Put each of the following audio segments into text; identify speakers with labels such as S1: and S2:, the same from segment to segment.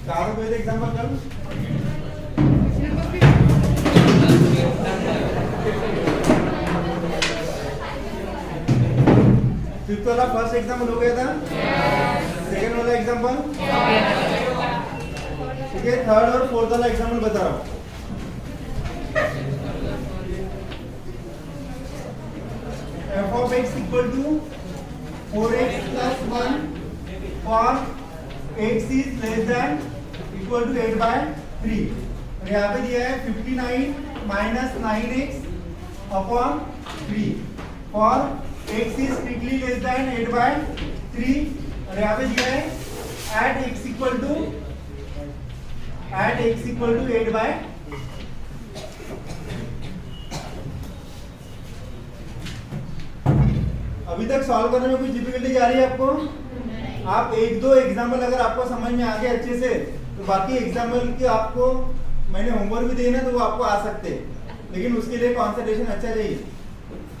S1: चारों को एग्जांपल करो। फिफ्थ वाला फर्स्ट एग्जांपल हो गया था, सेकंड वाला एग्जांपल ठीक है, थर्ड और फोर्थ वाला एग्जांपल बता रहा हूँ। f of x equal to 4x plus 1 for x is less than equal to 8 by 3। और यहाँ पे दिया है 59 minus 9x upon 3 for x is strictly less than 8 by 3। और यहाँ पे दिया है at x equal to 8 by 3। अभी तक सॉल्व करने में कुछ डिफिकल्टी जा रही है आपको? आप एक दो एग्जाम्पल अगर आपको समझ में आ गए अच्छे से तो बाकी एग्जाम्पल की आपको मैंने होमवर्क भी देना तो वो आपको आ सकते हैं, लेकिन उसके लिए कंसंट्रेशन अच्छा चाहिए।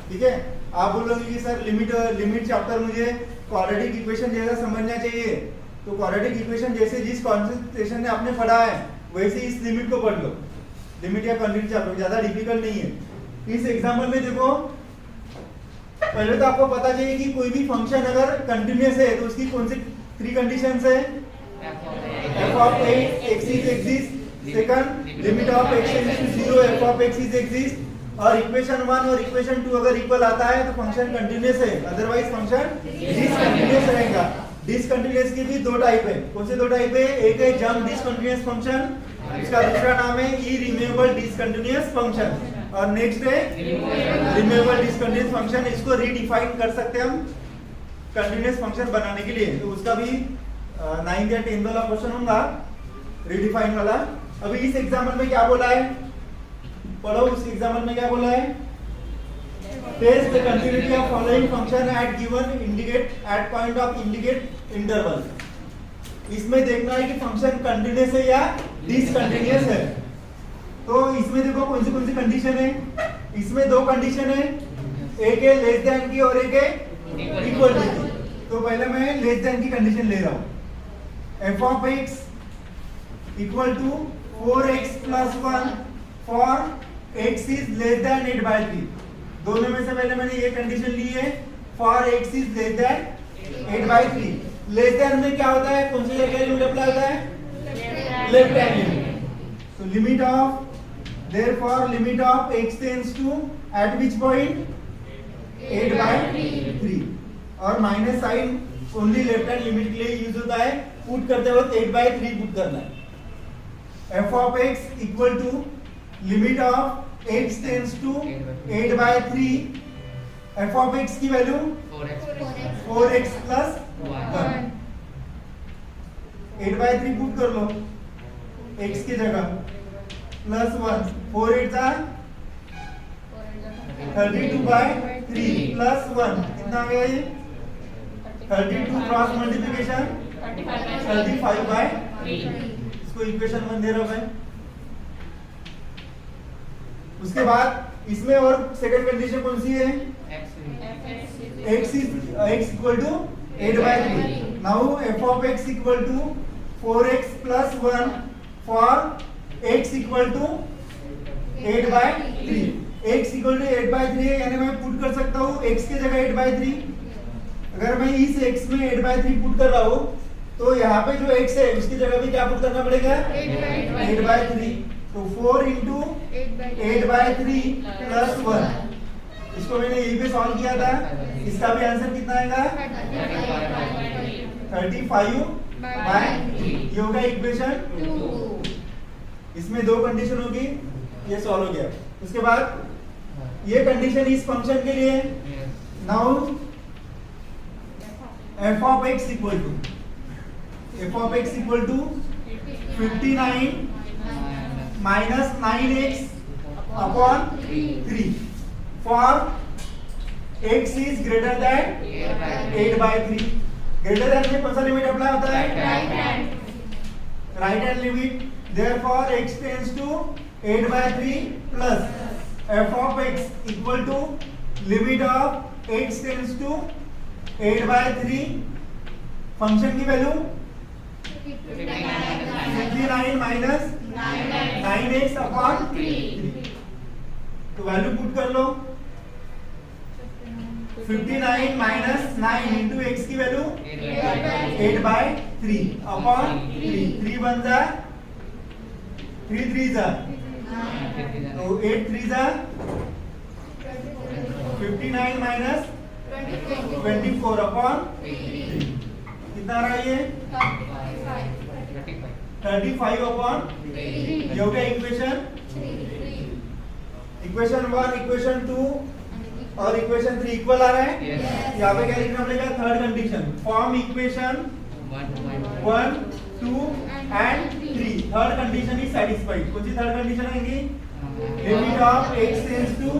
S1: ठीक है, आप बोलोगे कि सर लिमिट चैप्टर मुझे क्वाड्रेटिक इक्वेशन जैसा समझना चाहिए, तो क्वाड्रेटिक इक्वेशन जैसे जिस कॉन्सेंट्रेशन में आपने पढ़ा है वैसे इस लिमिट को पढ़ लो। लिमिट या कंटिन्यूटी चैप्टर ज्यादा डिफिकल्ट नहीं है। इस एग्जाम्पल में देखो, पहले तो आपको पता चाहिए कि कोई भी फंक्शन अगर कंटिन्यूअस है तो उसकी कौन सी थ्री कंडीशंस है? f of x is exist, second limit of x tends to 0 f of x is exist, और इक्वेशन 1 और इक्वेशन 2 अगर इक्वल आता है तो फंक्शन कंटिन्यूअस है, अदरवाइज फंक्शन डिसकंटिन्यूअस रहेगा। डिसकंटिन्यूअस की भी दो टाइप है। कौन से दो टाइप है? एक है जंप डिसकंटिन्यूअस फंक्शन, इसका दूसरा नाम है इरिमूवेबल डिसकंटिन्यूअस फंक्शन, और नेक्स्ट है रिमूवेबल डिसकंटिन्यूअस फंक्शन। इसको रीडिफाइन कर सकते हैं हम कंटिन्यूअस फंक्शन बनाने के लिए, तो उसका भी 9th या 10th वाला क्वेश्चन होगा रीडिफाइन वाला। अभी इस एग्जाम्पल में क्या बोला है पढ़ो, उस एग्जाम्पल में क्या बोला है? Test the continuity of following function at given indicate at point of indicate interval. इसमें देखना है कि फंक्शन कंटिन्यूअस है या डिसकंटिन्यूअस है। तो इसमें देखो कौन सी कंडीशन है? इसमें दो कंडीशन है, एक है लेस देन की और एक है इक्वल टू की। तो पहले मैं लेस देन की कंडीशन ले रहा हूं। f of x equal to 4x plus 1 for x is less than 8 by 3। दोनों में से पहले मैंने ये कंडीशन ली है, for x is less than 8 by 3। Less than में क्या होता है? कौन सी जगह लिमिट अप्लाई होता है? Left hand limit. तो limit of therefore limit of x tends to at which point 8 by 3, और minus sign only left hand limit के लिए यूज होता है। पुट करते वक्त 8 by 3 पुट करना है। f of x equal to limit of x tends to 8 by 3, f of x की value 4x plus 1। 8 by 3 put कर लो x की जगह प्लस 1, 4 8 32 by 3 प्लस 1 कितना आ गया ये? 32 क्रॉस मल्टीप्लिकेशन 35 by 3। इसको इक्वेशन 1 दे रहा हूं मैं। उसके बाद इसमें और सेकंड कंडीशन कौन सी है? x equal to 8 by 3। Now f of x equal to 4x plus 1 for x equal to 8 by 3। x equal to 8 by 3 है, यानी मैं पुट कर सकता हूँ x की जगह 8 by 3। अगर मैं इस x में 8 by 3 पुट कर रहा हूँ तो यहाँ पे जो x है उसकी जगह भी क्या पुट करना पड़ेगा? 8 by 3। तो 4 into 8 by 3 plus 1। इसको मैंने यही पे सॉल्व किया था, इसका भी आंसर कितना आएगा? 35 by 3। ये होगा इक्वेशन 2। इसमें दो कंडीशन होगी, ये सॉल्व हो गया। उसके बाद ये कंडीशन इस फंक्शन के लिए, now f of x equal to 59 minus 9x upon 3 for x is greater than 8 by 3। Greater than में कौन सा लिमिट अप्लाई होता है? Right hand limit. therefore x tends to 8 by 3 plus f of x equal to limit of x tends to 8 by 3 function की value 59 59 minus 9x upon 3। तो value put कर लो। 59 minus 9 into x की value 8/3 upon 3 बन जा 3 3 जा, तो 8 3 जा 59 minus 24 upon 3 कितना रहा ये 35 अपॉन, ये हो गया इक्वेशन 1, इक्वेशन 2 और इक्वेशन 3 इक्वल आ रहा है। यहाँ पे क्या लिखना पड़ेगा, third condition, form equation 1 2 and 3, third condition is satisfied. कौन सी थर्ड कंडीशन आएगी, limit of x tends to,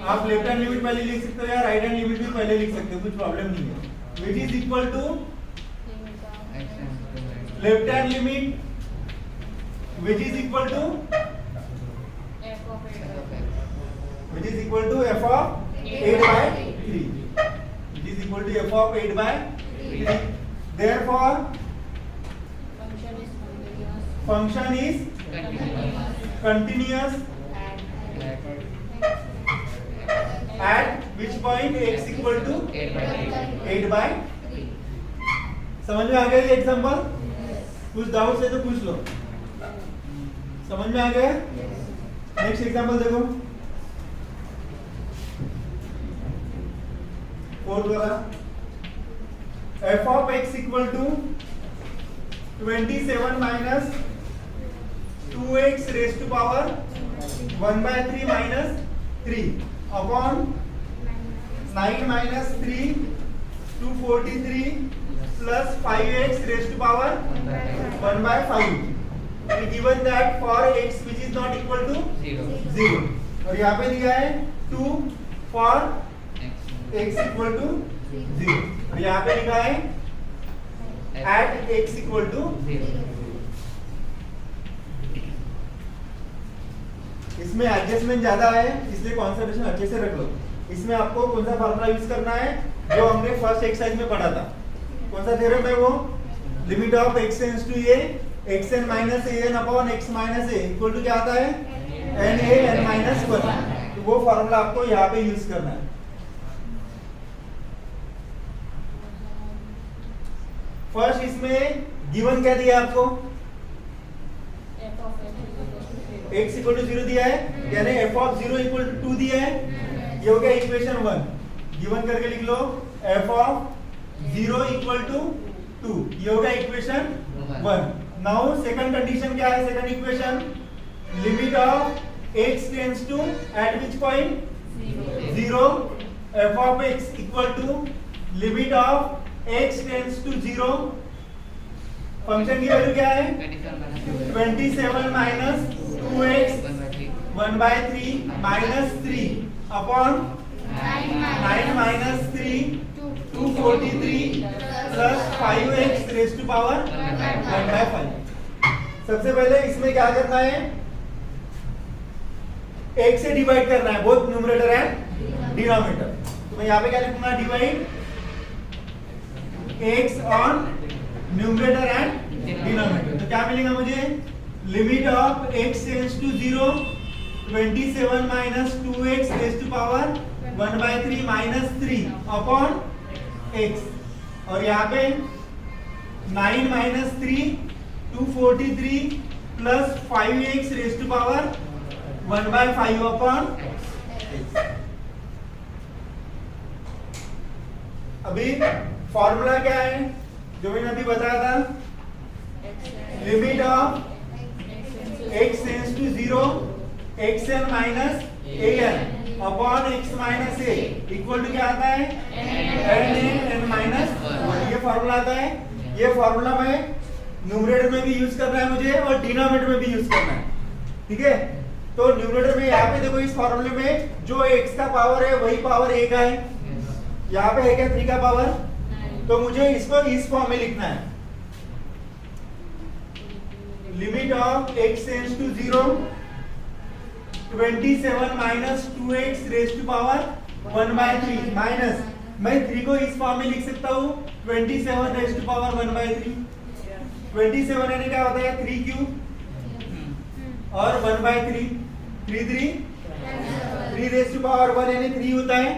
S1: आप लेफ्ट हैंड लिमिट पहले लिख सकते हो या राइट हैंड लिमिट भी पहले लिख सकते हो, कुछ प्रॉब्लम नहीं है, which is equal to left hand limit which is equal to which is equal to f of 8/3, which is equal to f of 8/3. Therefore function is continuous at which point x equal to 8/3. समझ में आ गया ये example? कुछ doubt है तो पूछ लो। समझ में आ गया? नेक्स्ट एग्जांपल देखो, फोर्थ वाला, f of x equal to 27 minus 2x raised to power 1/3 minus 3 upon 9 minus 3 243 plus 5x raised to power 1/5. Given that for x which is not equal to 0, और यहाँ पे दिया है 2 for x इक्वल टू 0, और यहाँ पे लिखा है at x इक्वल टू 0। इसमें एडजस्टमेंट ज्यादा है इसलिए कंसंट्रेशन अच्छे से रख लो। इसमें आपको कौन सा फार्मूला यूज करना है जो हमने फर्स्ट एक्सरसाइज में पढ़ा था, कौन सा थ्योरम है वो, limit of x tends to a xn minus an upon x minus a equal to क्या आता है na n माइनस 1। तो वो फार्मूला आपको यहाँ पे यूज करना है। फर्स्ट इसमें गिवन क्या दिया आपको, x इक्वल टू 0 दिया है, यानी f ऑफ 0 इक्वल टू 2 दिया है, ये हो गया इक्वेशन 1। गिवन करके लिख लो f ऑफ 0 इक्वल टू 2, ये हो गया इक्वेशन 1। नाउ सेकंड कंडीशन क्या है, second equation, limit of x tends to at which point 0, f of x equal to limit of x tends to 0, फंक्शन की वैल्यू क्या है 27 minus 2x 1/3 minus 3 upon 9 minus 3 243 plus 5x raise to power 1/5। सबसे पहले इसमें क्या करना है, एक से डिवाइड करना है बोथ न्यूमरेटर एंड डिनोमिनेटर। तो मैं यहाँ पे क्या लिखूंगा, divide x on numerator and denominator. तो क्या मिलेगा मुझे, limit of x tends to 0 27 minus 2x raise to power 1/3 minus 3 upon x, और यहाँ पे 9 minus 3 243 plus 5x raise to power 1/5 upon x। अभी फॉर्मूला क्या है जो मैंने अभी बताया था, limit of x tends to 0 xn minus an upon x minus a equal to क्या आता है n माइनस 1। ये फॉर्मूला आता है। ये फॉर्मूला में न्यूमरेटर में भी यूज करना है मुझे और डिनोमिनेटर में भी यूज करना है, ठीक है। तो न्यूमरेटर में यहाँ पे देखो, इस फॉर्मूले में जो x का पावर है वही पावर a का है, यहाँ पे है क्या 3 का पावर, तो मुझे इसको इस फॉर्म में लिखना है, limit of x tends to 0 27 minus 2x raise to power 1/3 minus, मैं 3 को इस फॉर्म में लिख सकता हूँ 27 रेज़ टू पावर 1/3, 27 यानी क्या होता है 3 क्यूब और 1/3 3 रेज़ टू पावर 1 यानी 3 होता है।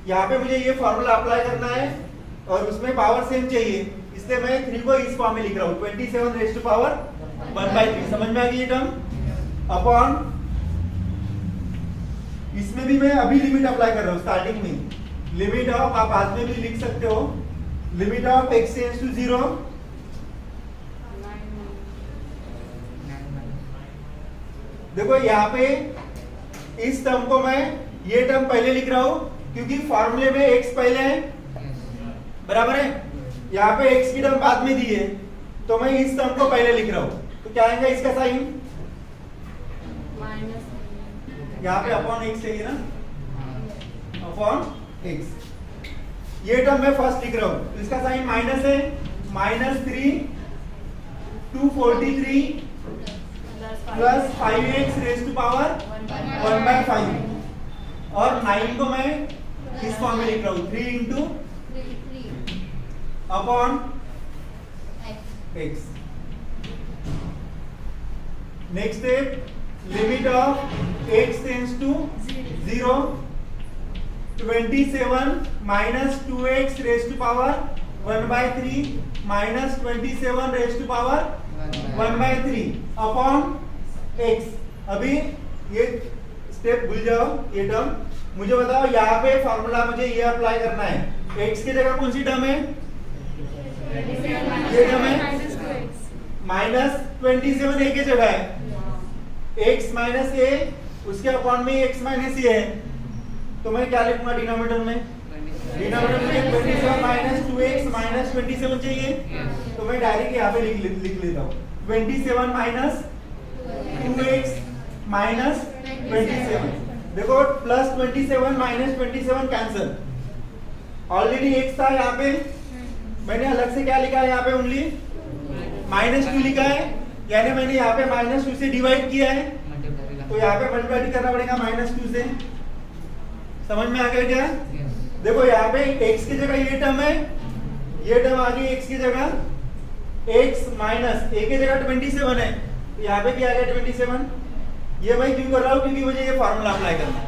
S1: यहाँ पे मुझे ये फॉर्मूला अप्लाई करना है और उसमें पावर सेम चाहिए, इसलिए मैं 3 को इस फॉर्म में लिख रहा हूँ 27 रेज़ टू पावर 1/3। समझ में आ गई ये टर्म? अपॉन इसमें भी मैं अभी लिमिट अप्लाई कर रहा हूँ स्टार्टिंग में, लिमिट ऑफ, आप बाद में भी लिख सकते हो, limit of x tends to 0 देखो यहाँ पे इस टर्म को मैं ये टर्म पहले लिख रहा हूं क्योंकि फॉर्मूले में x पहले है, बराबर है। यहाँ पे x की टर्म बाद में दी है तो मैं इस टर्म को पहले लिख रहा हूं, तो क्या आएगा इसका साइन? यहाँ पे अपॉन x चाहिए ना, अपॉन x। ये टर्म मैं फर्स्ट लिख रहा हूं तो इसका साइन माइनस है, -3 243 plus 5x raise to power 1/5 और 9 को मैं इस फॉर्म में लिख रहा हूँ 3 into upon x। Next step, limit of x tends to 0 27 minus 2x raise to power 1/3 minus 27 raise to power 1/3 upon x। अभी ये स्टेप भूल जाओ, ये टर्म मुझे बताओ, यहाँ पे फॉर्मूला मुझे ये अप्लाई करना है। x की जगह कौन सी टर्म है? ये टर्म है -27 a की जगह है, x माइनस a उसके अपॉन में x माइनस a है, तो मैं क्या लिखूंगा डिनोमिनेटर में? डिनोमिनेटर में 27 माइनस 2x माइनस 27 चाहिए, तो मैं डायरेक्ट यहाँ पे लिख लेता हूँ 27 माइनस 2x माइनस 27। देखो plus 27 minus 27 cancel, already x था यहाँ पे, मैंने अलग से क्या लिखा है यहाँ पे? ओनली -2 लिखा है, यानी मैंने यहाँ पे -2 से डिवाइड किया है, तो यहाँ पे मल्टीप्लाई करना पड़ेगा -2 से। समझ में आ गया क्या? देखो यहाँ पे x की जगह ये टर्म है, ये टर्म आ गई x की जगह, x माइनस a की जगह 27 है, तो यहाँ पे क्या आ गया 27। ये मैं क्यों कर रहा हूँ? क्योंकि मुझे ये फॉर्मूला अप्लाई करना है,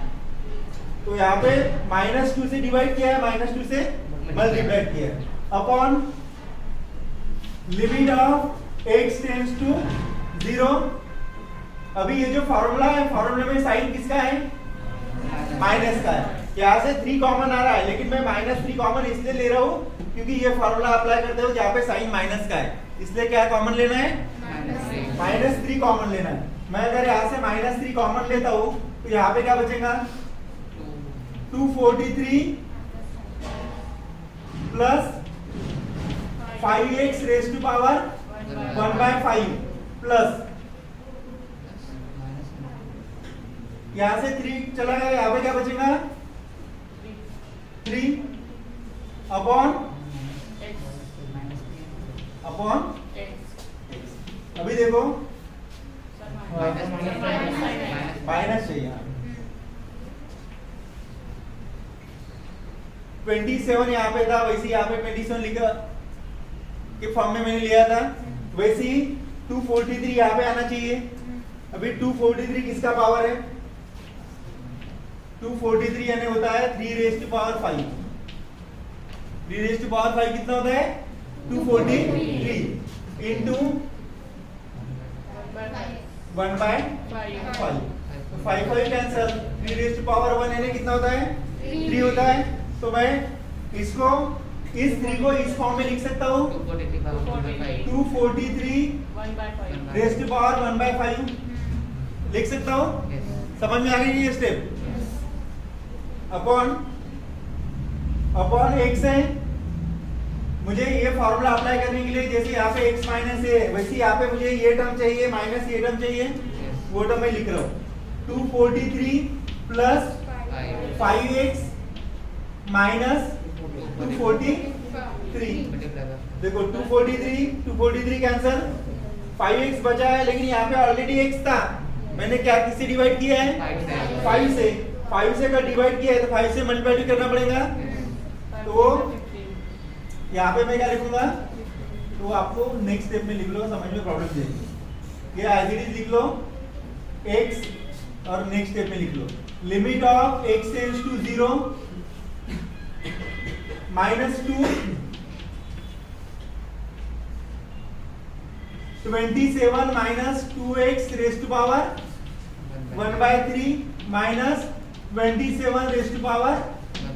S1: तो यहाँ पे -2 से डिवाइड किया है, -2 से मल्टीप्लाई किया है, upon limit of x tends to 0। अभी ये जो फॉर्मूला है, फॉर्मूले में साइन किसका है? माइनस का है। यहाँ से 3 कॉमन आ रहा है, लेकिन मैं -3 कॉमन इसलिए ले रहा हूँ क्योंकि ये फॉर्मूला अप्लाई करते हो जहाँ पे साइन माइनस का है, इसलिए क्या कॉमन लेना है? -3 कॉमन लेना है। मैं अगर यहाँ से -3 कॉमन लेता हूँ तो यहाँ पे क्या बचेगा? 243 plus 5x raise to power 1/5 plus यहाँ से 3 चला गया, यहाँ पे क्या बचेगा? 3 अपॉन अभी देखो माइनस चाहिए, 27 यहाँ पे था, वैसे यहाँ पे 27 लिखा के फॉर्म में मैंने लिया था, वैसे ही 243 यहाँ पे आना चाहिए। अभी 243 किसका पावर है? 243 यानी होता है 3 raise to power 5। 3 raise to power 5 कितना होता है? 243 इंटू 1/5, तो 5 कैंसल, 3 रेज़ टू पावर 1 यानी कितना होता है? 3 होता है। तो मैं इसको इस 3 को इस फॉर्म में लिख सकता हूँ 243 रेज़ टू पावर 1/5 लिख सकता हूँ। समझ में आ गई ये स्टेप? अपॉन x है, मुझे ये फॉर्मूला अप्लाई करने के लिए जैसे यहाँ पे x माइनस है, वैसे यहाँ पे मुझे ये टर्म चाहिए, माइनस ये टर्म चाहिए, वो टर्म मैं लिख रहा हूँ 243 प्लस 5x माइनस 243। देखो 243 कैंसल, 5x बचा है, लेकिन यहाँ पे ऑलरेडी x था, मैंने क्या किससे डिवाइड किया है? 5 से अगर डिवाइड किया है तो 5 से मल्टीप्लाई करना पड़ेगा, तो यहाँ पे मैं क्या लिखूंगा तो आपको नेक्स्ट स्टेप में लिख लो, समझ में प्रॉब्लम जाएगी। ये एज इट इज लिख लो x और नेक्स्ट स्टेप में लिख लो limit of x tends to 0 -2 27 minus 2x raised to power 1/3 minus 27 raised to power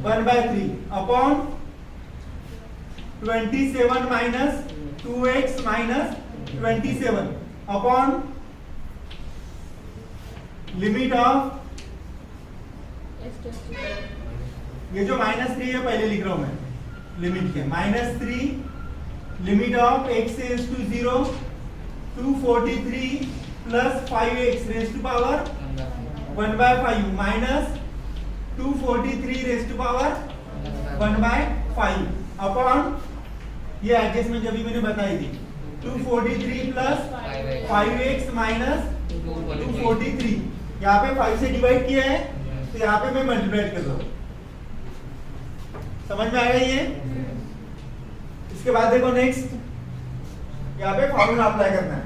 S1: 1/3 upon 27 minus 2x minus 27 upon limit of, ये जो -3 है पहले लिख रहा हूं मैं, लिमिट के -3 limit of x tends to 0 243 plus 5x raised to power 1/5 minus 243 raised to power 1/5 upon, ये एडजस्टमेंट जब भी मैंने बताई थी, 243 plus 5x minus 243, यहाँ पे 5 से डिवाइड किया है तो यहाँ पे मैं मल्टीप्लाई कर रहा हूँ। समझ में आ गया ये? इसके बाद देखो नेक्स्ट, यहाँ पे फॉर्मूला अप्लाई करना है।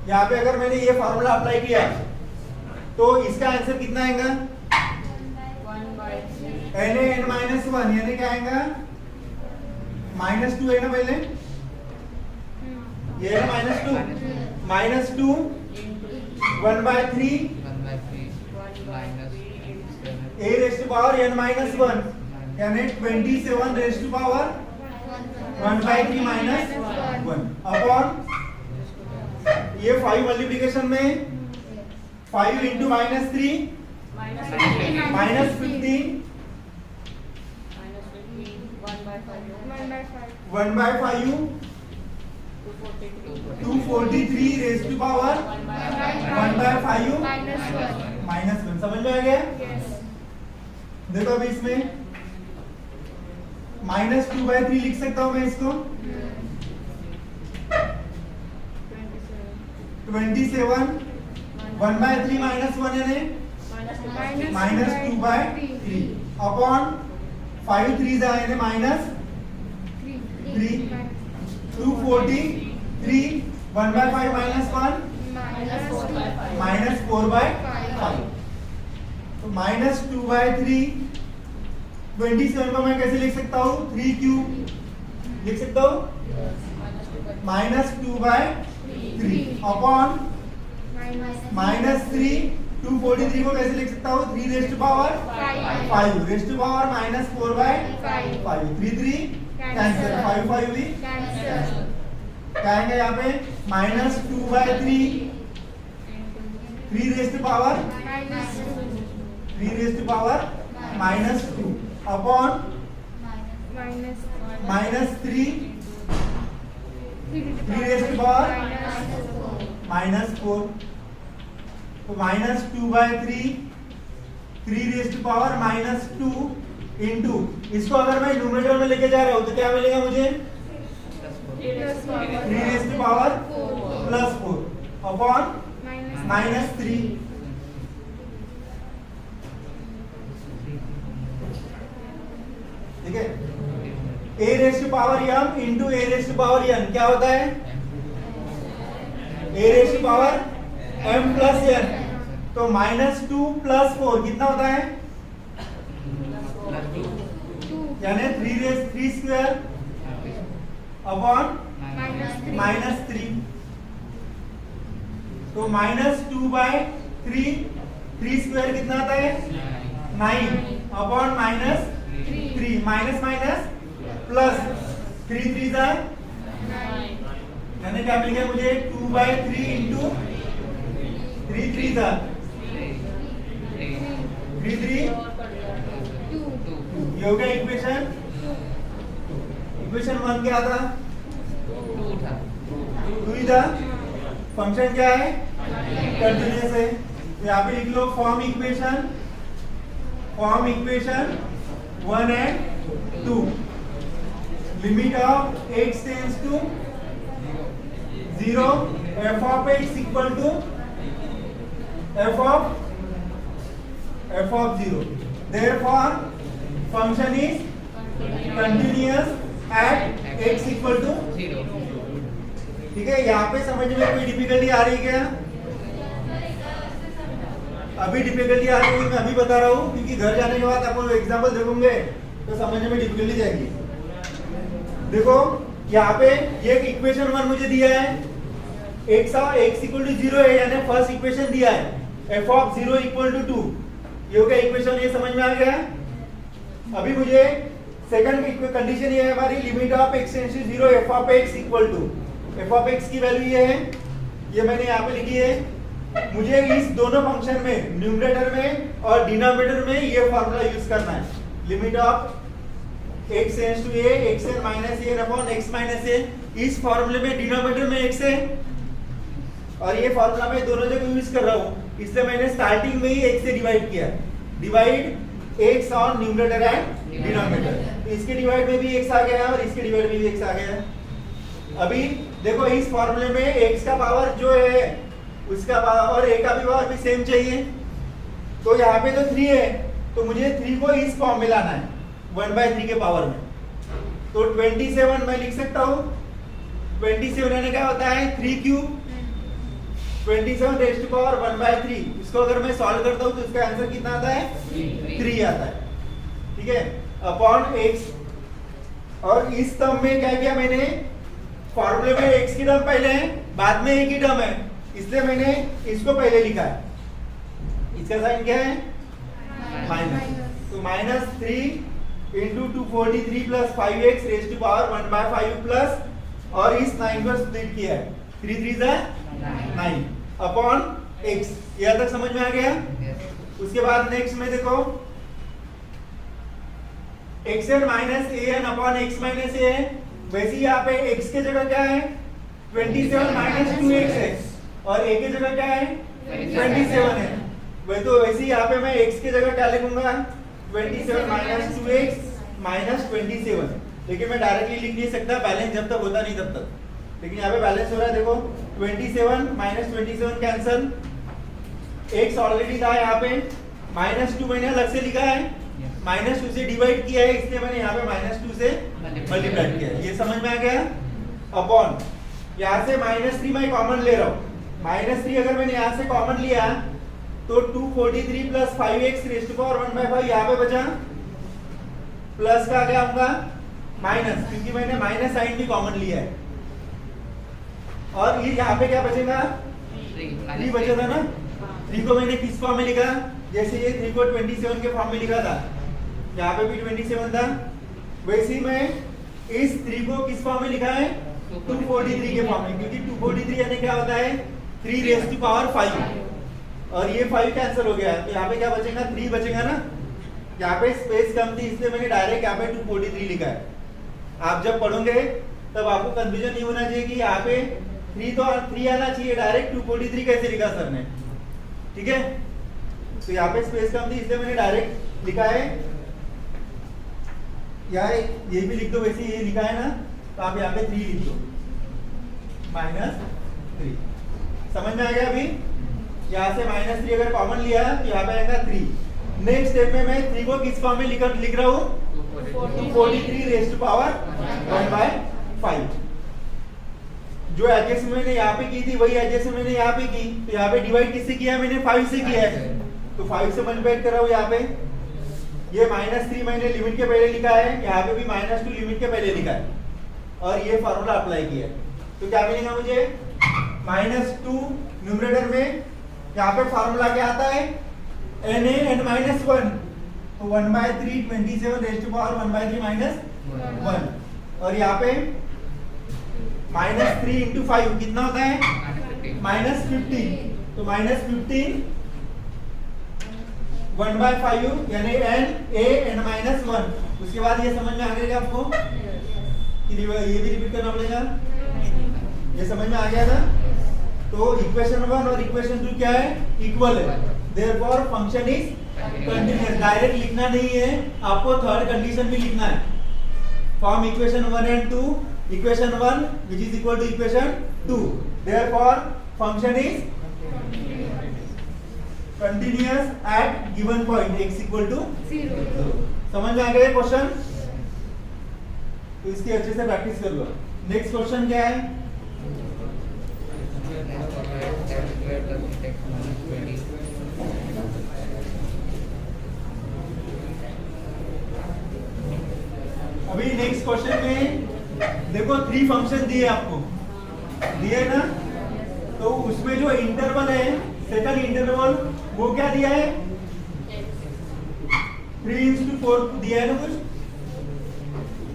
S1: यहाँ पे अगर मैंने ये फॉर्मूला अप्लाई किया तो इसका आंसर कितना आएगा? n-1 यानी क्या आएगा? -2 है ना पहले, ये है -2 -2 1/3 a raised to power n-1 यानी 27 raised to power 1/3 -1 अपॉन, ये 5 मल्टीप्लिकेशन में 5 इंटू -3 -15 1/5 243 raised to power 1/5 -1। समझ में आ गया? देखो अभी इसमें -2/3 लिख सकता हूं मैं इसको, 27 1/3 -1 यानी -2/3 अपॉन 5 3 यानी -3 243 1/5 -1 -4/5, तो -2/3 27 को मैं कैसे लिख सकता हूँ? 3 क्यूब लिख सकता हूँ, -2/3 अपॉन -3 243 को कैसे लिख सकता हूँ? 3 raised to power 5 raised to power -4/5 3 3 cancel, 5 5 भी कैंसिल, क्या आएगा यहाँ पे? -2/3 3 raised to power -2 upon -3 raised to power -4, तो -2/3 3 raised to power -2 इंटू, इसको अगर मैं न्यूमरेटर में लेके जा रहा हूँ तो क्या मिलेगा मुझे? 3 raised to power +4 अपॉन -3, ठीक है? a raised to power m into a raised to power n क्या होता है? a raised to power m plus n, तो -2 + 4 कितना होता है? यानी 3 स्क्वायर अपॉन -3, तो -2/3 3 स्क्वायर कितना आता है? 9 अपॉन -3 माइनस प्लस 3 3 जा, यानी क्या मिल गया मुझे? 2/3 इंटू 3 3 जा 3 3 ये हो गया इक्वेशन 1 क्या था? 2 था। फंक्शन क्या है? कंटिन्यूअस है, तो यहाँ पे लिख लो form equation 1 and 2 limit of x tends to 0 f of x equal to f f of 0. Therefore function is continuous at x equal to 0. ठीक है, यहाँ पे समझने में कोई डिफिकल्टी आ रही है क्या? अभी डिफिकल्टी आ रही है, मैं अभी बता रहा हूँ, क्योंकि घर जाने के बाद आपको एग्जाम्पल देखोगे तो समझने में डिफिकल्टी जाएगी। देखो यहाँ पे ये इक्वेशन 1 मुझे दिया है, x इक्वल टू 0 है, यानी फर्स्ट इक्वेशन दिया है f ऑफ 0 इक्वल टू 2, ये हो गया इक्वेशन, ये समझ में आ गया। अभी मुझे सेकंड कंडीशन ये है हमारी, limit of x tends to 0 f of x equal to, f of x की वैल्यू ये है, ये मैंने यहाँ पे लिखी है। मुझे इस दोनों फंक्शन में न्यूमरेटर में और डिनोमिनेटर में ये फॉर्मूला यूज करना है, limit of x tends to a xn minus a upon x minus a। इस फॉर्मूले में डिनोमिनेटर में x है और ये फॉर्मूला मैं दोनों जगह यूज कर रहा हूँ, इसलिए मैंने स्टार्टिंग में ही x से डिवाइड किया, divide x on numerator and denominator. तो इसके डिवाइड में भी x आ गया और इसके डिवाइड में भी x आ गया। अभी देखो इस फॉर्मूले में x का पावर जो है उसका पावर और a का भी पावर भी सेम चाहिए, तो यहाँ पे तो 3 है, तो मुझे 3 को इस फॉर्म में लाना है 1/3 के पावर में। तो 27 मैं लिख सकता हूँ, 27 यानी क्या होता है 3 क्यूब, 27 रेज़ टू पावर 1/3। इसको अगर मैं सॉल्व करता हूँ तो इसका आंसर कितना आता है 3 आता है, ठीक है, अपॉन x। और इस टर्म में क्या किया मैंने, फॉर्मूले में x की टर्म पहले है, बाद में a की टर्म है, इसलिए मैंने इसको पहले लिखा है। इसका साइन क्या है माइनस, तो -3 into 243 plus 5x raise to power 1/5 plus, और इस 9 को स्प्लिट किया है, 3 3 9 अपॉन x। यहां तक समझ में आ गया? उसके बाद नेक्स्ट में देखो xn minus an upon x minus a है, वैसे ही यहाँ पे x के जगह क्या है 27 माइनस 2x है और a के जगह क्या है 27 है। वही तो वैसे ही यहाँ पे मैं x के जगह क्या लिखूंगा 27 माइनस 2x माइनस 27, लेकिन मैं डायरेक्टली लिख नहीं सकता, बैलेंस जब तक होता नहीं तब तक, लेकिन यहाँ पे बैलेंस हो रहा है। देखो 27 माइनस 27 कैंसल, x ऑलरेडी था यहाँ पे, -2 मैंने अलग से लिखा है, -2 से डिवाइड किया है, इसलिए मैंने यहाँ पे -2 से मल्टीप्लाई किया है। ये समझ में आ गया? अपॉन यहाँ से -3 मैं कॉमन ले रहा हूँ, -3 अगर मैंने यहाँ से कॉमन लिया तो 243 plus 5x raise to power 1/5 यहाँ पे बचा, प्लस का क्या होगा माइनस, क्योंकि मैंने माइनस साइन भी कॉमन लिया है। और ये यहाँ पे क्या बचेगा 3 बचा था ना, 3 को मैंने किस फॉर्म में लिखा, जैसे ये 3 को 27 के फॉर्म में लिखा था, यहाँ पे भी 27 था, वैसे ही मैं इस 3 को किस फॉर्म में लिखा है 243 के फॉर्म में, क्योंकि 243 यानी क्या होता है 3 रेज़ टू पावर 5, और ये 5 कैंसिल हो गया, तो यहाँ पे क्या बचेगा 3 बचेगा ना। यहाँ पे स्पेस कम थी इसलिए मैंने डायरेक्ट यहाँ पे 243 लिखा है। आप जब पढ़ोगे तब आपको कंफ्यूजन नहीं होना चाहिए कि यहाँ पे 3 तो 3 आना चाहिए, डायरेक्ट 243 कैसे लिखा सर ने, ठीक है। तो यहाँ पे स्पेस कम थी इसलिए मैंने डायरेक्ट लिखा है, यार ये भी लिख दो, वैसे ये लिखा है ना, तो आप यहाँ पे 3 लिख दो, -3। समझ में आ गया? अभी यहाँ से -3 अगर कॉमन लिया तो यहाँ पे आएगा 3। नेक्स्ट स्टेप में मैं 3 को किस फॉर्म में लिख रहा हूँ 243 रेज़ टू पावर 1/5। जो एडजस्टमेंट मैंने यहाँ पे की थी वही एडजस्टमेंट मैंने यहाँ पे की, तो यहाँ पे डिवाइड किससे किया मैंने 5 से किया है, तो 5 से मल्टीप्लाई कर रहा हूँ। यहाँ पे ये -3 मैंने लिमिट के पहले लिखा है, यहाँ पे भी -2 लिमिट के पहले लिखा है, और ये फॉर्मूला अप्लाई किया है। तो क्या मिलेगा मुझे -2 न्यूमरेटर में, यहाँ पे फॉर्मूला क्या आता है n a n -1, तो 1/3 27 रेज़ टू पावर 1/3 -1, और यहाँ पे -3 इंटू 5 कितना होता है -15, तो -15 1/5 यानी n(a)(n-1). उसके बाद ये समझ में आ गया आपको कि ये भी रिपीट करना पड़ेगा, ये समझ में आ गया था। तो इक्वेशन 1 और इक्वेशन 2 क्या है इक्वल है, therefore function is continuous. Direct लिखना नहीं है, आपको थर्ड कंडीशन भी लिखना है, form equation 1 and 2, equation 1 which is equal to equation 2, therefore function is continuous at given point x equal to
S2: 0।
S1: समझ में आ गया क्वेश्चन? तो इसकी अच्छे से प्रैक्टिस कर लो। नेक्स्ट क्वेश्चन क्या है? अभी नेक्स्ट क्वेश्चन में देखो 3 फंक्शन दिए आपको, दिए ना? तो उसमें जो इंटरवल है, सेकंड इंटरवल, वो क्या दिया है? 3:4 दिया है ना कुछ?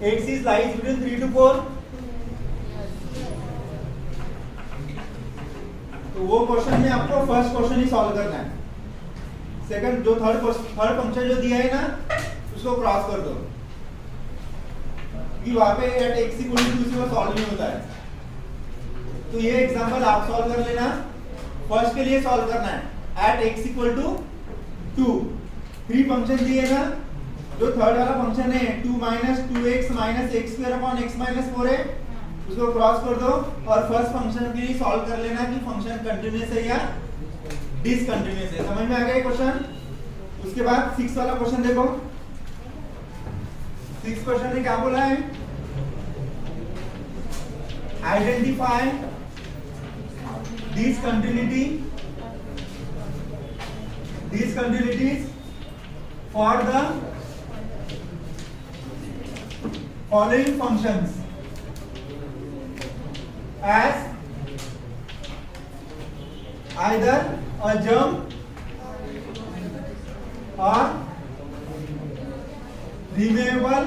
S1: x is lies between 3 to 4। तो वो क्वेश्चन में आपको फर्स्ट क्वेश्चन ही सॉल्व करना है। सेकंड जो थर्ड फंक्शन जो दिया है ना, उसको क्रॉस कर दो कि वहां पे एट x इक्वल टू 2 से वो सॉल्व नहीं होता है। तो ये एग्जांपल आप सॉल्व कर लेना। फर्स्ट के लिए सॉल्व करना है at x equal to 2। 3 function दिए ना, जो थर्ड वाला फंक्शन है 2 minus 2x minus x square upon x minus 4 है, उसको क्रॉस कर दो और फर्स्ट फंक्शन के लिए सॉल्व कर लेना कि फंक्शन कंटीन्यूअस है या डिसकंटीन्यूअस है। समझ में आ गया क्वेश्चन? उसके बाद 6 वाला क्वेश्चन देखो। 6 क्वेश्चन ने क्या बोला है? Identify discontinuities for the following functions as either a jump or removable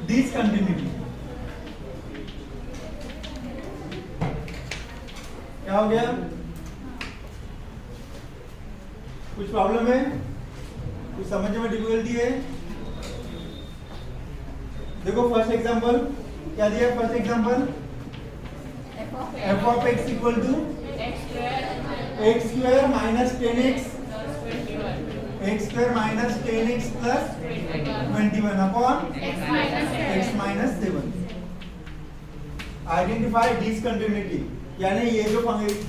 S1: discontinuity। क्या हो गया? कुछ प्रॉब्लम है? कुछ समझने में डिफिकल्टी है? देखो फर्स्ट एग्जांपल क्या दिया? First example f of x equal to x square minus 10x x square minus 10x plus 21 upon x minus 7। Identify discontinuity, यानी ये जो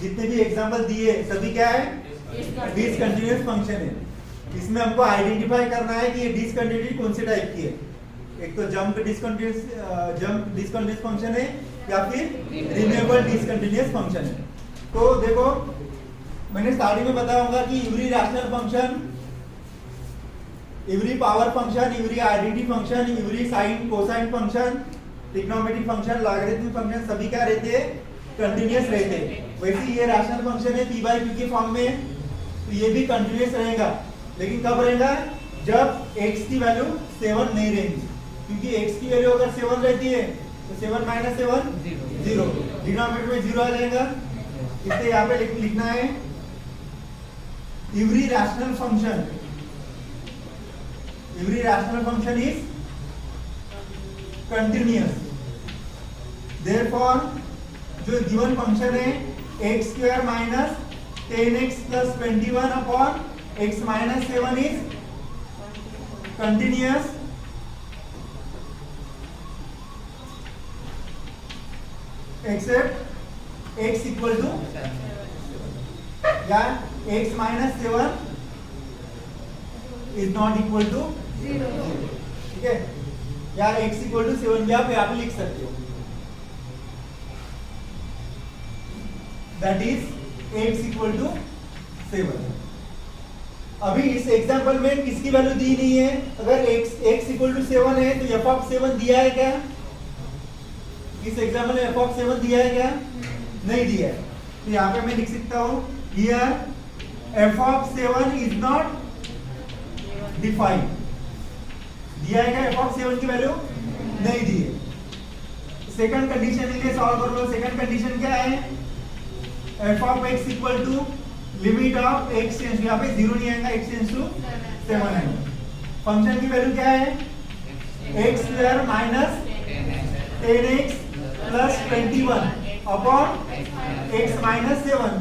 S1: जितने भी एग्जांपल दिए सभी क्या है? डिसकंटिन्यूअस फंक्शन है। इसमें हमको आइडेंटिफाई करना है कि ये डिसकंटिन्यूटी कौन से टाइप की है। एक तो जंप डिसकंटिन्यूअस फंक्शन है या फिर रिमेबल डिसकंटिन्यूअस फंक्शन है। तो देखो मैंने स्टार्टिंग में बताया होगा कि every rational function, every power function, every identity function, every sine cosine function, trigonometric function, logarithmic function सभी क्या रहते हैं? कंटिन्यूअस रहते हैं। वैसे ये रैशनल फंक्शन है p बाई q के फॉर्म में, तो ये भी कंटिन्यूअस रहेगा। लेकिन कब रहेगा? जब x की वैल्यू 7 नहीं रहेगी, क्योंकि x की वैल्यू अगर 7 रहती है तो 7 माइनस 7 0, डिनोमिनेटर में 0 आ जाएगा। इसलिए यहाँ पे लिखना है every rational function is continuous. Therefore जो गिवन फंक्शन है x square minus 10x plus 21 upon x minus 7 is continuous except x equal to या x minus 7 is not equal to 0। ठीक है, या x इक्वल टू 7 भी आप यहाँ पे लिख सकते हो। That is x equal to 7। अभी इस एग्जांपल में किसकी वैल्यू दी नहीं है? अगर x इक्वल टू 7 है तो f ऑफ 7 दिया है क्या? इस एग्जांपल में f ऑफ 7 दिया है क्या? नहीं दिया है। तो यहाँ पे मैं लिख सकता हूँ here f of 7 is not defined. दिया है क्या f ऑफ 7 की वैल्यू? नहीं दी है। सेकंड कंडीशन के लिए सॉल्व कर लो। सेकंड कंडीशन क्या है? f of x equal to limit of x tends, यहाँ पे 0 नहीं आएगा, x टेंड्स टू 7 आएगा। फंक्शन की वैल्यू क्या है? x square minus 10x plus 21 upon x minus 7।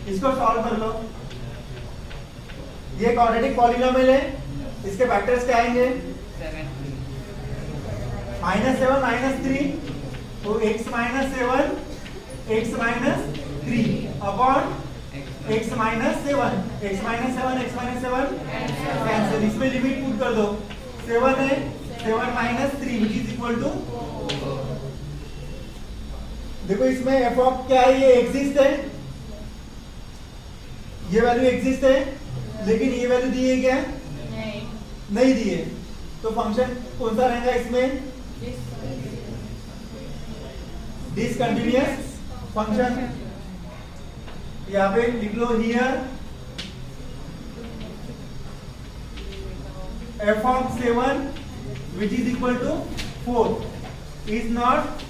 S1: इसको सॉल्व कर लो। ये क्वाड्रेटिक पॉलिनोमियल है, इसके फैक्टर्स क्या आएंगे? -7 -3, तो x minus 7 x minus 3 upon x minus 7, x minus 7, x minus 7 cancel, इसमें लिमिट पुट कर दो, 7 है, 7 minus 3 which is equal to, देखो इसमें f ऑफ क्या है, ये एग्जिस्ट है, ये वैल्यू एग्जिस्ट है, लेकिन ये वैल्यू दी है क्या? नहीं दी है, तो फंक्शन कौन सा रहेगा इसमें? Discontinuous function. यहाँ पे लिख लो, here f of 7 which is equal to 4 is not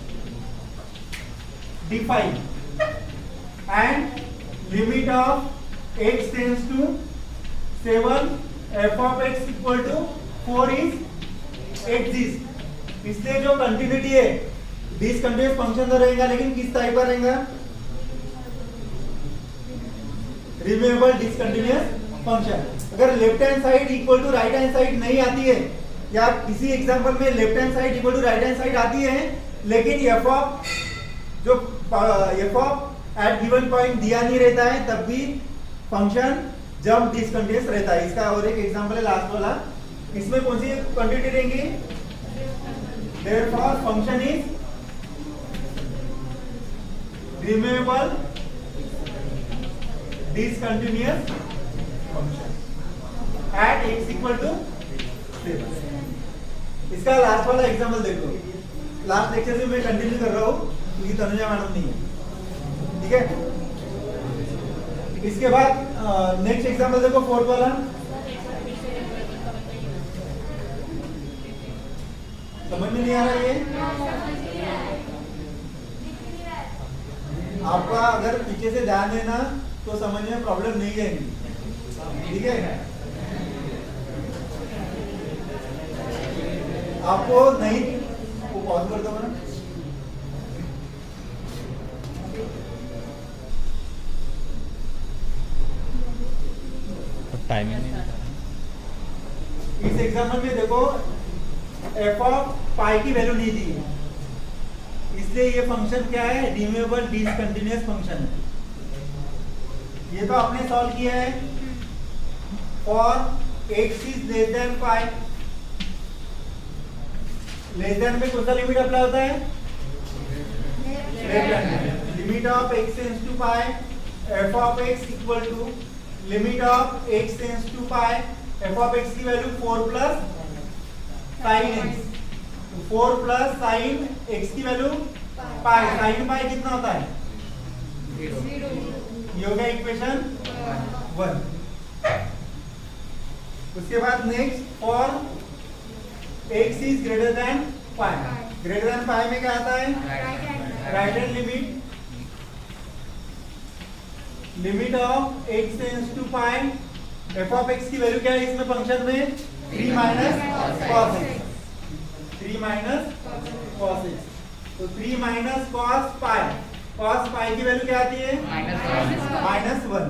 S1: defined and limit of x tends to 7 f of x equal to 4 is exist। इसलिए जो कंटिन्यूटी है डिसकंटिन्यूअस फंक्शन तो रहेगा, लेकिन किस टाइप का रहेगा? Removable discontinuous function. अगर left hand side equal to right hand side नहीं आती है, या किसी एग्जांपल में left hand side equal to right hand side आती है, लेकिन f ऑफ जो f of at given point दिया नहीं रहता है, तब भी फंक्शन जब डिसकंटिन्यूअस रहता है। इसका और एक एग्जांपल है लास्ट वाला, इसमें कौन सी क्वांटिटी रहेंगी? Therefore function is removable discontinuous function at x equal to 7। इसका लास्ट वाला एग्जांपल देखो, लास्ट लेक्चर से मैं कंटिन्यू कर रहा हूं क्योंकि तनुजा मैडम नहीं है, ठीक है। इसके बाद नेक्स्ट एग्जांपल देखो, फोर्थ वाला। समझ में नहीं आ रहा ये? आपका अगर पीछे से ध्यान देना तो समझ में प्रॉब्लम नहीं जाएगी, ठीक है। आपको नहीं, वो पॉज कर दो ना।
S2: टाइमिंग
S1: इस एग्जांपल में देखो f ऑफ पाई की वैल्यू नहीं दी है, इसलिए ये फंक्शन क्या है? रिमूवेबल डिसकंटिन्यूअस फंक्शन है। ये तो आपने सॉल्व किया है for x is less than pi. Less than में कौन सा लिमिट अप्लाई होता है? Limit of x tends to pi f of x equal to limit of x tends to pi f of x की value 4 plus sine x, 4 plus sine x की value pi, sine pi कितना होता है? 0। ये हो गया equation 1। उसके बाद next for x is greater than pi. Greater than pi में क्या आता है? Right hand limit, limit of x tends to pi f of x की वैल्यू क्या है इसमें फंक्शन में? 3 minus cos x, 3 minus cos x, तो 3 minus cos pi, cos pi की वैल्यू क्या आती है? -1।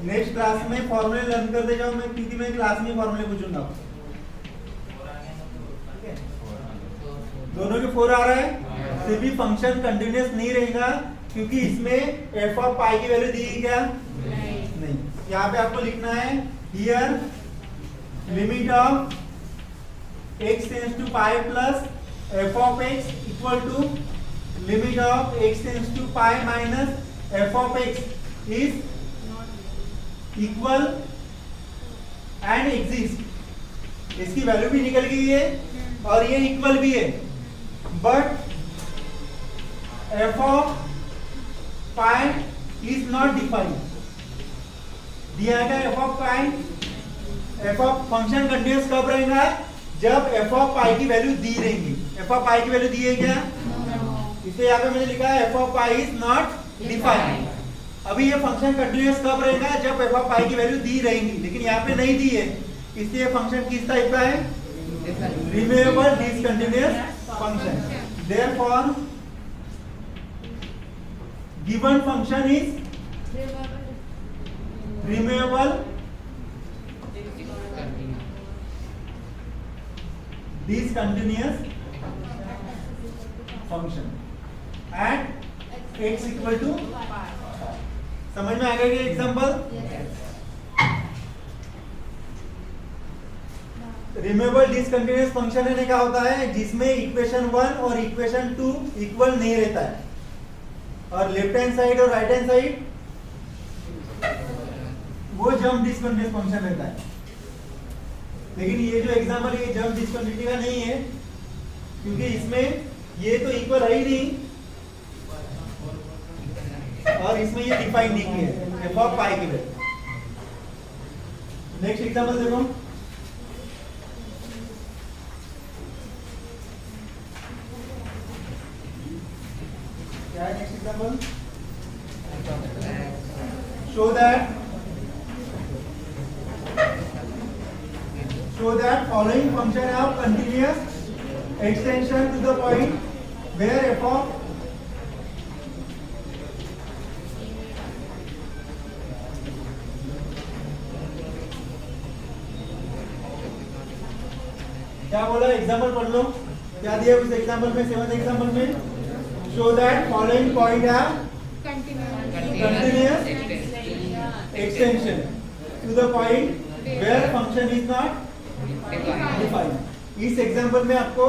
S1: नेक्स्ट क्लास में फॉर्मूले लर्न करते जाओ, मैं क्योंकि मैं क्लास में फॉर्मूले पूछूंगा। दोनों के 4 आ रहा है, फिर भी फंक्शन कंटिन्यूअस नहीं रहेगा क्योंकि इसमें f ऑफ पाई की वैल्यू दी है क्या? नहीं। यहाँ पे आपको लिखना है here limit of x tends to pi plus f of x equal to limit of x tends to pi minus f of x is equal and exist. इसकी वैल्यू भी निकल गई है और ये इक्वल भी है, but f of pi is not defined. दिया गया f of pi, f of function continuous कब रहेगा? जब f ऑफ पाई की वैल्यू दी रहेगी। f ऑफ पाई की वैल्यू दी है क्या? इसलिए यहाँ पे मैंने लिखा है f of pi is not defined. अभी ये फंक्शन कंटिन्यूअस कब रहेगा? जब f ऑफ पाई की वैल्यू दी रहेगी, लेकिन यहाँ पे नहीं दी है, इसलिए फंक्शन किस टाइप का है? Removable discontinuous function. Therefore given function is removable discontinuous function at x equal to समझ में आ गया ये एग्जांपल? रिमूवेबल डिसकंटिन्यूअस फंक्शन है क्या होता है जिसमें इक्वेशन 1 और इक्वेशन 2 इक्वल नहीं रहता है, और लेफ्ट हैंड साइड और राइट हैंड साइड वो जंप डिसकंटिन्यूअस फंक्शन रहता है। लेकिन ये जो एग्जांपल है ये जंप डिसकंटिन्यूटी का नहीं है, क्योंकि इसमें ये तो इक्वल है ही नहीं और इसमें ये डिफाइन नहीं किया है एफ ऑफ पाई के लिए। नेक्स्ट एग्जांपल देखो, क्या है next example? Show that following function have continuous extension to the point where f of क्या बोला? एग्जांपल पढ़ लो, क्या दिया उस एग्जांपल में, 7th एग्जांपल में? Show that following point have continuous extension to the point where function is not defined। इस example में आपको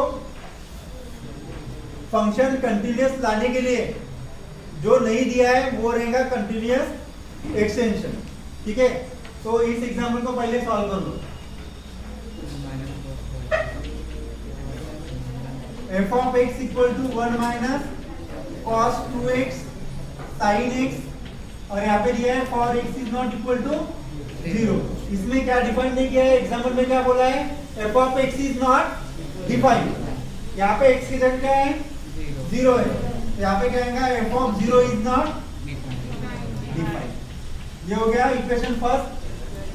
S1: फंक्शन कंटिन्यूअस लाने के लिए जो नहीं दिया है वो रहेगा कंटिन्यूअस एक्सटेंशन। ठीक है, तो इस एग्जांपल को पहले सॉल्व कर लो। f of x equal to 1 minus cos 2x sin x, और यहाँ पे दिया है for x is not equal to 0। इसमें क्या डिफाइन नहीं किया है? एग्जांपल में क्या बोला है? f of x is not defined. यहाँ पे x की जगह क्या है? 0 है, यहाँ पे क्या आएगा? f of 0 is not defined. ये हो गया इक्वेशन फर्स्ट,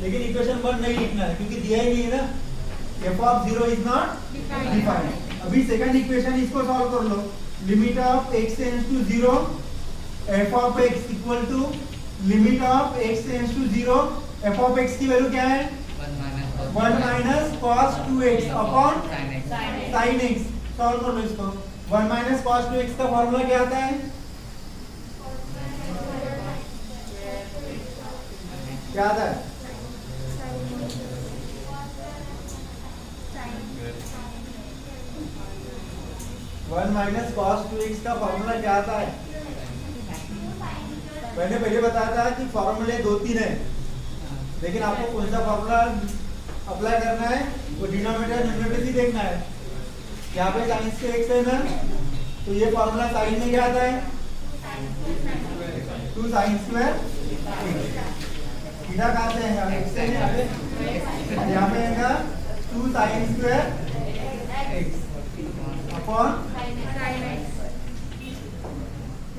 S1: लेकिन इक्वेशन 1 नहीं लिखना है क्योंकि दिया ही नहीं है ना, f of 0 is not defined. अभी सेकंड इक्वेशन इसको सॉल्व कर लो। Limit of x tends to 0 f of x equal to limit of x tends to 0 f of x की वैल्यू क्या है? 1 minus cos 2x upon sin x। Solve कर लो इसको। 1 माइनस cos 2x का फॉर्मूला क्या आता है? क्या आता है? वन माइनस cos 2x का फॉर्मूला क्या आता है? मैंने पहले बताया था कि फॉर्मूले 2-3 है, लेकिन आपको कौन सा फॉर्मूला अप्लाई करना है वो डिनोमिनेटर न्यूमरेटर ही देखना है। यहाँ पे sin स्क्वायर x है ना, तो ये फॉर्मूला साइन में क्या आता है? 2 sin स्क्वायर थीटा कहाँ से आएगा? x से यहाँ पे आएगा 2 sin square x upon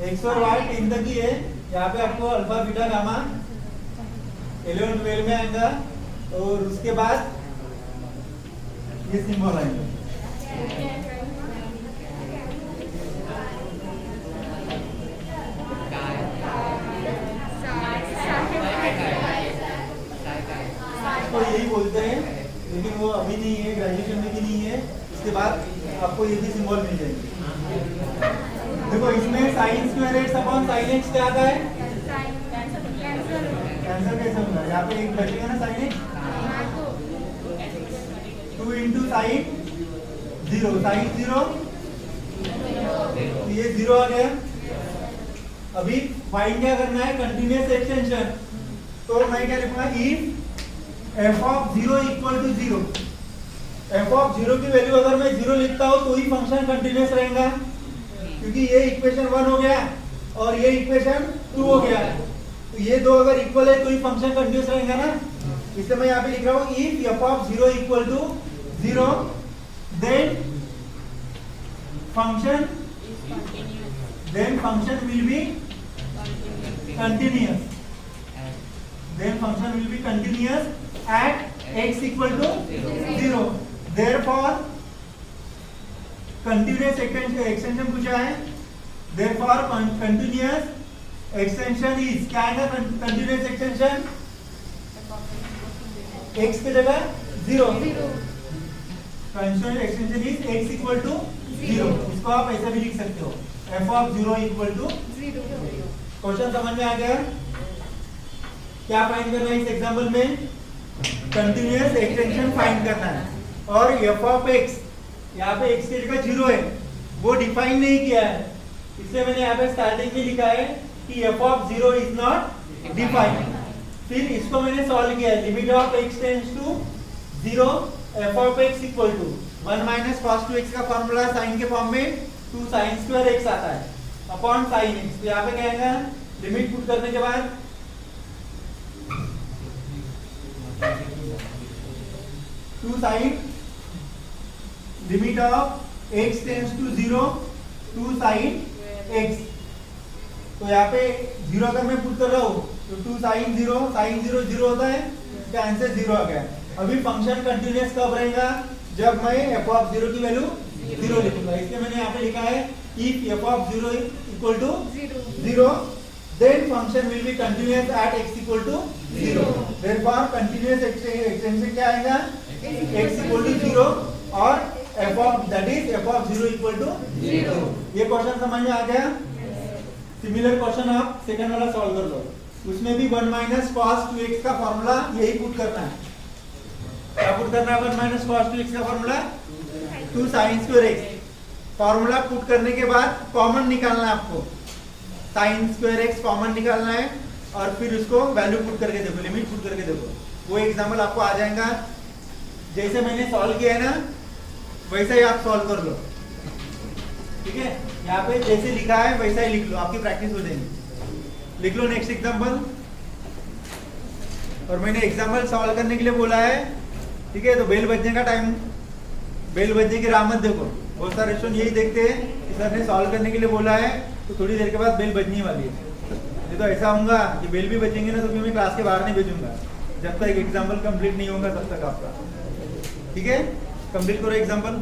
S1: x और y 10 तक ही है। यहाँ पे आपको अल्फा बीटा गामा 11 12 में आएगा, और उसके बाद ये सिंबल आएगा। तो यही बोलते हैं, लेकिन वो अभी नहीं है, ग्रेजुएशन में भी नहीं है। उसके बाद आपको ये भी सिंबल मिल जाएंगे। देखो इसमें sin square x upon sin x क्या आता है? कैंसिल कैसे होगा? यहाँ पे एक बचेगा ना sin x, 2 into sin 0, sin 0 तो ये 0 आ गया। अभी फाइंड क्या करना है? Continuous extension. तो मैं क्या लिखूंगा? If f of 0 equal to 0, f of 0 की वैल्यू अगर मैं 0 लिखता हूँ तो ही फंक्शन कंटिन्यूअस रहेगा, क्योंकि ये इक्वेशन 1 हो गया और ये इक्वेशन 2 हो गया। तो ये दो अगर इक्वल है तो ही फंक्शन कंटिन्यूअस रहेगा ना। इसलिए मैं यहाँ पे लिख रहा हूँ if f of 0 equal to 0 then function will be continuous. Then function will be continuous at x equal to 0. Therefore, continuous extension पूछा है। Therefore, continuous extension is क्या है? Continuous extension x की जगह 0। Continuous extension is x equal to 0। इसको आप ऐसा भी लिख सकते हो, f of 0 equal to 0। Question समझ में आ गया? क्या फाइंड करना है इस एग्जांपल में? कंटिन्यूअस एक्सटेंशन फाइंड करना है। और एफ ऑफ एक्स, यहाँ पे एक्स की जगह 0 है, वो डिफाइन नहीं किया है, इसलिए मैंने यहाँ पे स्टार्टिंग में लिखा है कि f of 0 is not defined. फिर इसको मैंने सॉल्व किया है, limit of x tends to 0, f of x equal to 1 minus cos 2x का फॉर्मूला साइन के फॉर्म में 2 sin स्क्वायर x आता है अपॉन साइन x। तो यहाँ पे क्या आएगा, लिमिट पुट करने के बाद 2 sin limit of x tends to 0 2 sin x। तो यहाँ पे 0 अगर मैं पुट कर रहा हूँ तो 2 sin 0 0 होता है, इसका आंसर 0 आ गया। अभी फंक्शन कंटिन्यूअस कब रहेगा? जब मैं f ऑफ 0 की वैल्यू 0 लिखूंगा। इसलिए मैंने यहाँ पे लिखा है if f of 0 equal to 0 then function will be continuous at x equal to 0। therefore continuous extension क्या आएगा? x equal to 0 और f of that is f of 0 equal to 0। ये क्वेश्चन समझ में आ गया? सिमिलर क्वेश्चन आप second वाला solve कर लो, उसमें भी 1 माइनस cos 2x का फॉर्मूला यही पुट करना है। क्या पुट करना है? 1 माइनस cos 2x का formula 2 sin square x। Formula put करने के बाद कॉमन निकालना है आपको, sin स्क्वायर x कॉमन निकालना है और फिर उसको वैल्यू पुट करके देखो, लिमिट पुट करके देखो, वो एग्जाम्पल आपको आ जाएगा। जैसे मैंने सॉल्व किया है ना, वैसा ही आप सॉल्व कर लो, ठीक है? यहाँ पे जैसे लिखा है वैसा ही लिख लो, आपकी प्रैक्टिस हो जाएगी। लिख लो नेक्स्ट एग्जाम्पल। और मैंने एग्जाम्पल सॉल्व करने के लिए बोला है, ठीक है? तो बेल बजने का टाइम, बेल बजने की राह मत देखो। बहुत सारे स्टूडेंट यही देखते हैं कि सर ने सॉल्व करने के लिए बोला है तो थोड़ी देर के बाद बेल बजने वाली है। नहीं तो ऐसा होगा कि बेल भी बजेंगे ना तो फिर मैं क्लास के बाहर नहीं भेजूंगा जब तक एग्जाम्पल कंप्लीट नहीं होगा तब तक आपका। ठीक है, कंप्लीट करो एग्जाम्पल।